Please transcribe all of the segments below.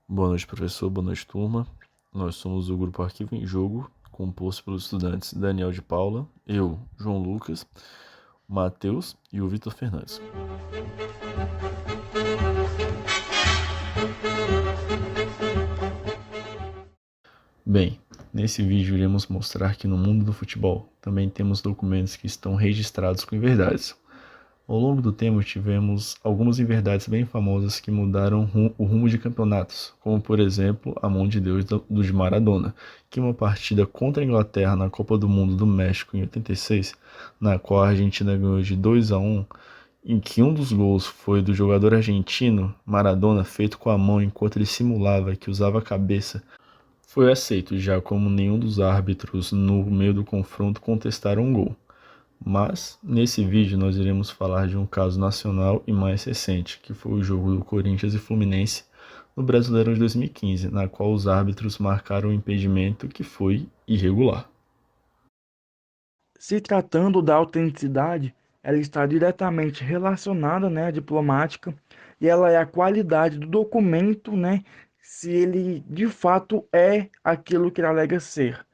Boa noite, professor. Boa noite, turma. Nós somos o grupo Arquivo em Jogo, composto pelos estudantes Daniel de Paula, eu, João Lucas, Matheus e o Vitor Fernandes. Bem, nesse vídeo iremos mostrar que no mundo do futebol também temos documentos que estão registrados com inverdades. Ao longo do tempo tivemos algumas inverdades bem famosas que mudaram o rumo de campeonatos, como por exemplo a mão de Deus do de Maradona, que em uma partida contra a Inglaterra na Copa do Mundo do México em 86, na qual a Argentina ganhou de 2-1, em que um dos gols foi do jogador argentino Maradona, feito com a mão enquanto ele simulava que usava a cabeça, foi aceito, já como nenhum dos árbitros no meio do confronto contestaram o gol. Mas, nesse vídeo, nós iremos falar de um caso nacional e mais recente, que foi o jogo do Corinthians e Fluminense no Brasileirão de 2015, na qual os árbitros marcaram um impedimento que foi irregular. Se tratando da autenticidade, ela está diretamente relacionada, à diplomática, e ela é a qualidade do documento, se ele de fato é aquilo que ele alega ser.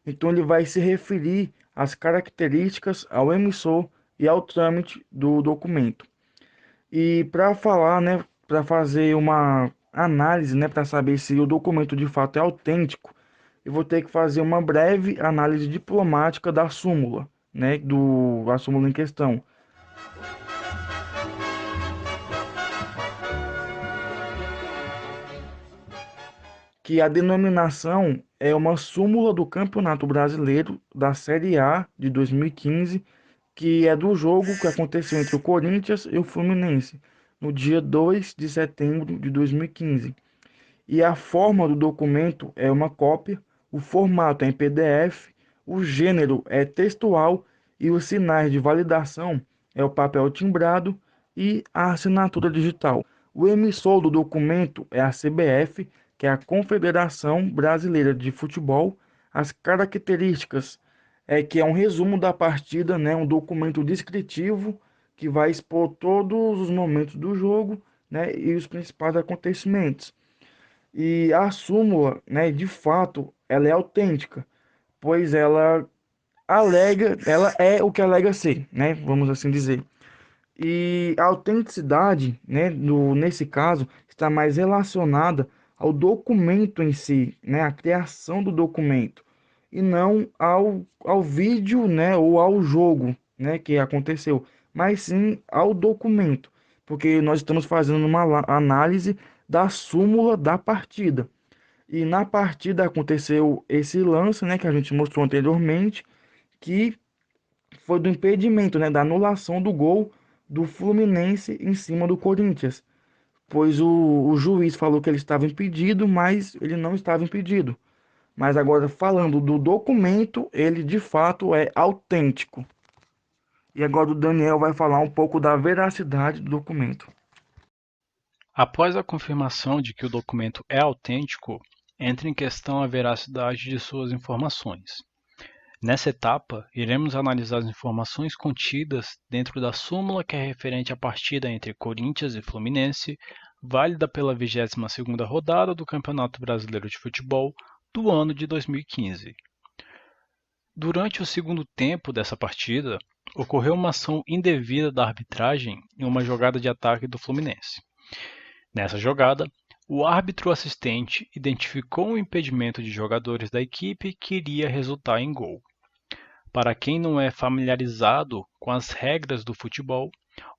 Então ele vai se referir às características, ao emissor e ao trâmite do documento. E para falar, para fazer uma análise, para saber se o documento de fato é autêntico, eu vou ter que fazer uma breve análise diplomática da súmula, a súmula em questão. Que a denominação é uma súmula do Campeonato Brasileiro da Série A de 2015, que é do jogo que aconteceu entre o Corinthians e o Fluminense, no dia 2 de setembro de 2015. E a forma do documento é uma cópia, o formato é em PDF, o gênero é textual e os sinais de validação é o papel timbrado e a assinatura digital. O emissor do documento é a CBF, que é a Confederação Brasileira de Futebol. As características é que é um resumo da partida, um documento descritivo que vai expor todos os momentos do jogo, e os principais acontecimentos. E a súmula, de fato, ela é autêntica, pois ela é o que alega ser, vamos assim dizer. E a autenticidade, nesse caso, está mais relacionada ao documento em si, a criação do documento, e não ao vídeo, ou ao jogo, que aconteceu, mas sim ao documento, porque nós estamos fazendo uma análise da súmula da partida. E na partida aconteceu esse lance, que a gente mostrou anteriormente, que foi do impedimento, da anulação do gol do Fluminense em cima do Corinthians, pois o juiz falou que ele estava impedido, mas ele não estava impedido. Mas agora, falando do documento, ele de fato é autêntico. E agora o Daniel vai falar um pouco da veracidade do documento. Após a confirmação de que o documento é autêntico, entra em questão a veracidade de suas informações. Nessa etapa, iremos analisar as informações contidas dentro da súmula que é referente à partida entre Corinthians e Fluminense, válida pela 22ª rodada do Campeonato Brasileiro de Futebol do ano de 2015. Durante o segundo tempo dessa partida, ocorreu uma ação indevida da arbitragem em uma jogada de ataque do Fluminense. Nessa jogada, o árbitro assistente identificou um impedimento de jogadores da equipe que iria resultar em gol. Para quem não é familiarizado com as regras do futebol,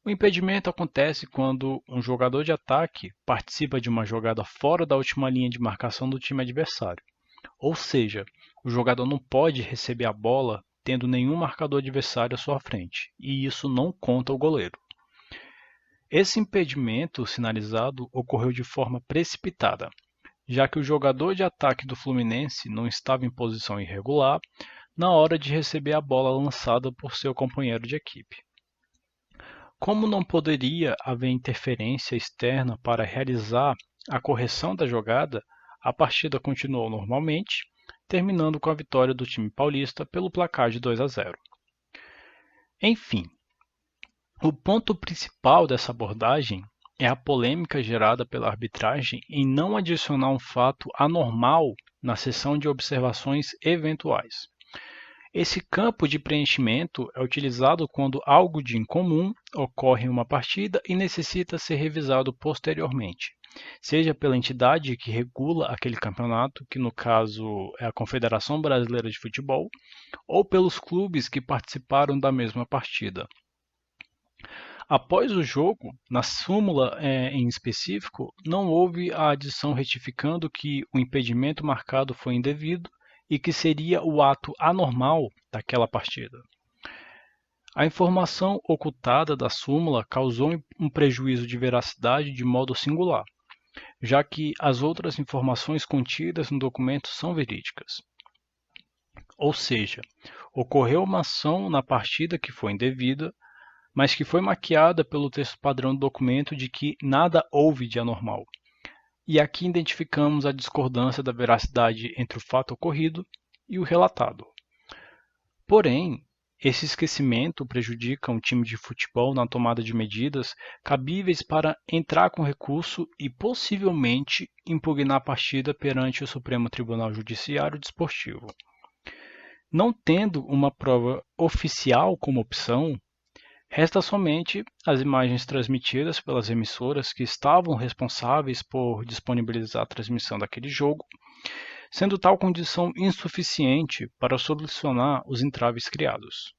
o impedimento acontece quando um jogador de ataque participa de uma jogada fora da última linha de marcação do time adversário. Ou seja, o jogador não pode receber a bola tendo nenhum marcador adversário à sua frente, e isso não conta ao goleiro. Esse impedimento sinalizado ocorreu de forma precipitada, já que o jogador de ataque do Fluminense não estava em posição irregular na hora de receber a bola lançada por seu companheiro de equipe. Como não poderia haver interferência externa para realizar a correção da jogada, a partida continuou normalmente, terminando com a vitória do time paulista pelo placar de 2-0. Enfim, O ponto principal dessa abordagem é a polêmica gerada pela arbitragem em não adicionar um fato anormal na seção de observações eventuais. Esse campo de preenchimento é utilizado quando algo de incomum ocorre em uma partida e necessita ser revisado posteriormente, seja pela entidade que regula aquele campeonato, que no caso é a Confederação Brasileira de Futebol, ou pelos clubes que participaram da mesma partida. Após o jogo, na súmula em específico, não houve a adição retificando que o impedimento marcado foi indevido e que seria o ato anormal daquela partida. A informação ocultada da súmula causou um prejuízo de veracidade de modo singular, já que as outras informações contidas no documento são verídicas. Ou seja, ocorreu uma ação na partida que foi indevida, mas que foi maquiada pelo texto padrão do documento de que nada houve de anormal. E aqui identificamos a discordância da veracidade entre o fato ocorrido e o relatado. Porém, esse esquecimento prejudica um time de futebol na tomada de medidas cabíveis para entrar com recurso e possivelmente impugnar a partida perante o Supremo Tribunal Judiciário Desportivo. Não tendo uma prova oficial como opção, resta somente as imagens transmitidas pelas emissoras que estavam responsáveis por disponibilizar a transmissão daquele jogo, sendo tal condição insuficiente para solucionar os entraves criados.